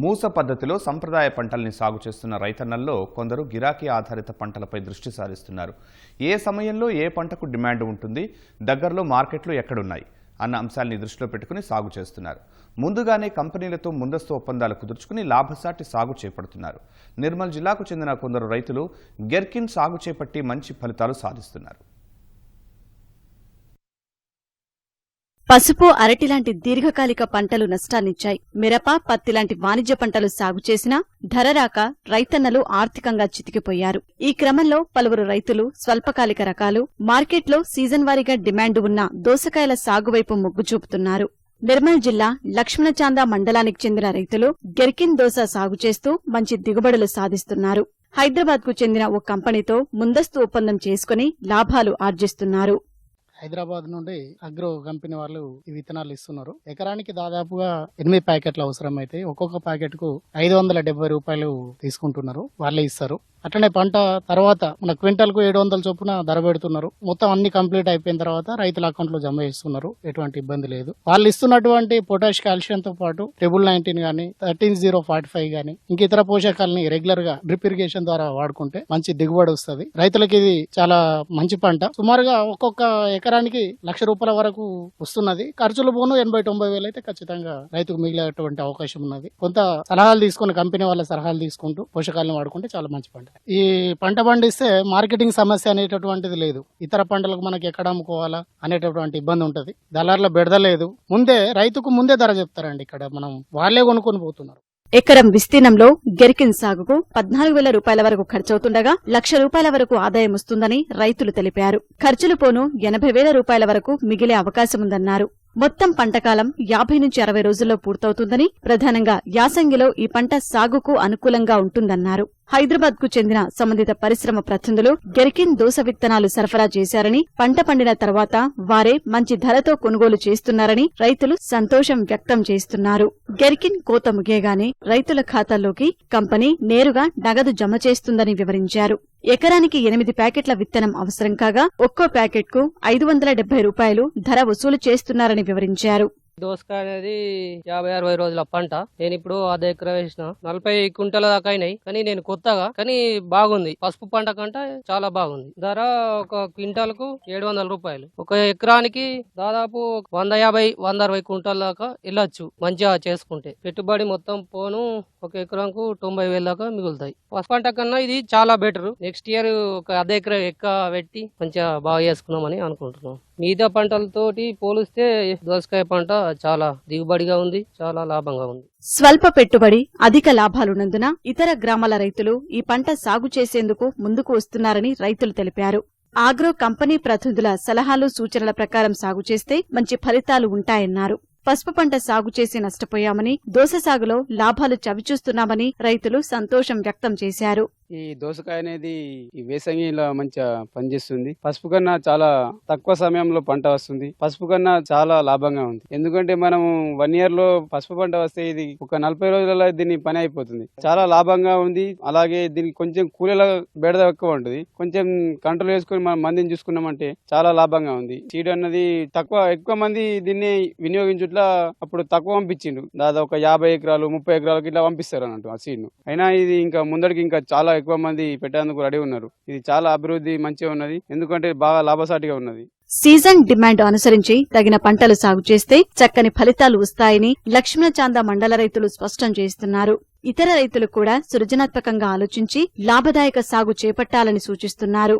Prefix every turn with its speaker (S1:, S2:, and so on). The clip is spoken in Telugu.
S1: మూస పద్ధతిలో సంప్రదాయ పంటల్ని సాగు చేస్తున్న రైతన్నల్లో కొందరు గిరాకీ ఆధారిత పంటలపై దృష్టి సారిస్తున్నారు. ఏ సమయంలో ఏ పంటకు డిమాండ్ ఉంటుంది, దగ్గరలో మార్కెట్లు ఎక్కడున్నాయి అన్న అంశాల్ని దృష్టిలో పెట్టుకుని సాగు చేస్తున్నారు. ముందుగానే కంపెనీలతో ముందస్తు ఒప్పందాలు కుదుర్చుకుని లాభసాటి సాగు చేపడుతున్నారు. నిర్మల్ జిల్లాకు చెందిన కొందరు రైతులు గెర్కిన్ సాగు చేపట్టి మంచి ఫలితాలు సాధిస్తున్నారు.
S2: పసుపు, అరటి లాంటి దీర్ఘకాలిక పంటలు నష్టాన్నిచ్చాయి. మిరప, పత్తి లాంటి వాణిజ్య పంటలు సాగు చేసినా ధర రాక రైతన్నలు ఆర్థికంగా చితికిపోయారు. ఈ క్రమంలో పలువురు రైతులు స్వల్పకాలిక రకాలు, మార్కెట్లో సీజన్ వారీగా డిమాండ్ ఉన్న దోసకాయల సాగు వైపు మొగ్గు చూపుతున్నారు. నిర్మల్ జిల్లా లక్ష్మణచాంద మండలానికి చెందిన రైతులు గెర్కిన్ దోస సాగు చేస్తూ మంచి దిగుబడులు సాధిస్తున్నారు. హైదరాబాద్కు చెందిన ఓ కంపెనీతో ముందస్తు ఒప్పందం చేసుకుని లాభాలు ఆర్జిస్తున్నారు.
S3: హైదరాబాద్ నుండి అగ్రో కంపెనీ వాళ్ళు ఈ విత్తనాలు ఇస్తున్నారు. ఎకరానికి దాదాపుగా 8 ప్యాకెట్లు అవసరం అయితే ఒక్కొక్క ప్యాకెట్ కు 570 రూపాయలు తీసుకుంటున్నారు, వాళ్ళే ఇస్తారు. అట్లనే పంట తర్వాత మన క్వింటల్ కు 700 చొప్పున ధర పెడుతున్నారు. మొత్తం అన్ని కంప్లీట్ అయిపోయిన తర్వాత రైతుల అకౌంట్ లో జమ చేస్తున్నారు. ఎటువంటి ఇబ్బంది లేదు. వాళ్ళు ఇస్తున్నటువంటి పొటాష్, కాల్షియం తో పాటు 19 గానీ 13045 గానీ ఇంక ఇతర పోషకాలని రెగ్యులర్ గా డ్రిప్ ఇరిగేషన్ ద్వారా వాడుకుంటే మంచి దిగుబడి వస్తుంది. రైతులకి ఇది చాలా మంచి పంట. సుమారుగా ఒక్కొక్క ఎకరానికి ₹1,00,000 వరకు వస్తున్నది. ఖర్చులు పోను 80-90 వేలు అయితే ఖచ్చితంగా రైతుకు మిగిలేటువంటి అవకాశం ఉన్నది. కొంత సలహాలు తీసుకుని కంపెనీ వాళ్ళ సలహాలు తీసుకుంటూ పోషకాలను వాడుకుంటే చాలా మంచి పంట. ఈ పంట పండిస్తే మార్కెటింగ్ సమస్య అనేటటువంటిది లేదు. ఇతర పంటలకు మనకి ఎక్కడ అమ్ముకోవాలా అనేటటువంటి ఇబ్బంది ఉంటది. దళార్ల బెడద లేదు. రైతుకు ముందే ధర చెప్తారండి. ఇక్కడ మనం వాళ్ళే కొనుక్కొని పోతున్నారు.
S2: ఎకరం విస్తీర్ణంలో గెర్కిన్ సాగుకు 14,000 రూపాయల వరకు ఖర్చవుతుండగా ₹1,00,000 వరకు ఆదాయం వస్తుందని రైతులు తెలిపారు. ఖర్చులు పోను 80,000 రూపాయల వరకు మిగిలే అవకాశముందన్నారు. మొత్తం పంటకాలం 50 నుంచి 60 రోజుల్లో పూర్తవుతుందని, ప్రధానంగా యాసంగిలో ఈ పంట సాగుకు అనుకూలంగా ఉంటుందన్నారు. హైదరాబాద్ కు చెందిన సంబంధిత పరిశ్రమ ప్రతినిధులు గెర్కిన్ దోస విత్తనాలు సరఫరా చేశారని, పంట పండిన తర్వాత వారే మంచి ధరతో కొనుగోలు చేస్తున్నారని రైతులు సంతోషం వ్యక్తం చేస్తున్నారు. గెర్కిన్ కోత ముగియగానే రైతుల ఖాతాల్లోకి కంపెనీ నేరుగా నగదు జమ చేస్తుందని వివరించారు. ఎకరానికి 8 ప్యాకెట్ల విత్తనం అవసరం కాగా ఒక్కో ప్యాకెట్కు ₹570 ధర వసూలు చేస్తున్నారని వివరించారు.
S4: దోసకాయ అనేది 50-60 రోజుల పంట. నేను ఇప్పుడు అర్ధ ఎకరం వేసిన 40 కుంటల దాకా అయినాయి. కానీ నేను కొత్తగా కానీ బాగుంది. పసుపు పంట కంటే చాలా బాగుంది. ధర ఒక క్వింటాల్ కు ₹700. ఒక ఎకరానికి దాదాపు 150-160 కుంటల దాకా వెళ్ళొచ్చు మంచిగా చేసుకుంటే. పెట్టుబడి మొత్తం పోను ఒక ఎకరాకు 90,000 దాకా మిగులుతాయి. పసుపు పంట కన్నా ఇది చాలా బెటర్. నెక్స్ట్ ఇయర్ ఒక అర్ధ ఎకరం పెట్టి మంచిగా బాగా చేసుకున్నామని అనుకుంటున్నాం. మిగతా పంటలతోటి పోలిస్తే దోసకాయ పంట చాలా దిగుబడిగా ఉంది, చాలా లాభంగా ఉంది.
S2: స్వల్ప పెట్టుబడి, అధిక లాభాలున్నందున ఇతర గ్రామాల రైతులు ఈ పంట సాగు చేసేందుకు ముందుకు వస్తున్నారని రైతులు తెలిపారు. ఆగ్రో కంపెనీ ప్రతినిధుల సలహాలు, సూచనల ప్రకారం సాగు చేస్తే మంచి ఫలితాలు ఉంటాయన్నారు. పసుపు పంట సాగు చేసి నష్టపోయామని, దోస సాగులో లాభాలు చవిచూస్తున్నామని రైతులు సంతోషం వ్యక్తం చేశారు.
S5: ఈ దోసకాయ అనేది ఈ వేసంగిలో మంచిగా పనిచేస్తుంది. పసుపు కన్నా చాలా తక్కువ సమయంలో పంట వస్తుంది. పసుపు కన్నా చాలా లాభంగా ఉంది. ఎందుకంటే మనం 1 year లో పసుపు పంట వస్తే ఇది ఒక 40 రోజులలో దీన్ని పని అయిపోతుంది. చాలా లాభంగా ఉంది. అలాగే దీనికి కొంచెం కూలీల బెడద ఎక్కువ ఉంటుంది. కొంచెం కంట్రోల్ చేసుకుని మనం మందిని చూసుకున్నామంటే చాలా లాభంగా ఉంది. సీడ్ అన్నది ఎక్కువ మంది దీన్ని వినియోగించుట్లా అప్పుడు తక్కువ పంపించిండు. దాదాపు ఒక 50 ఎకరాలు 30 ఎకరాలకు ఇట్లా పంపిస్తారు అన్నట్టు ఆ సీడ్ ను. అయినా ఇది ఇంకా ముందరికి ఇంకా చాలా ఎక్కువ మంది పెట్టేందుకు రెడీ ఉన్నారు. ఇది చాలా అభివృద్ధి మంచిగా ఉన్నది. ఎందుకంటే బాగా లాభసాటిగా ఉన్నది.
S2: సీజన్ డిమాండ్ అనుసరించి తగిన పంటలు సాగు చేస్తే చక్కని ఫలితాలు వస్తాయని లక్ష్మణచాంద మండల రైతులు స్పష్టం చేస్తున్నారు. ఇతర రైతులు కూడా సృజనాత్మకంగా ఆలోచించి లాభదాయక సాగు చేపట్టాలని సూచిస్తున్నారు.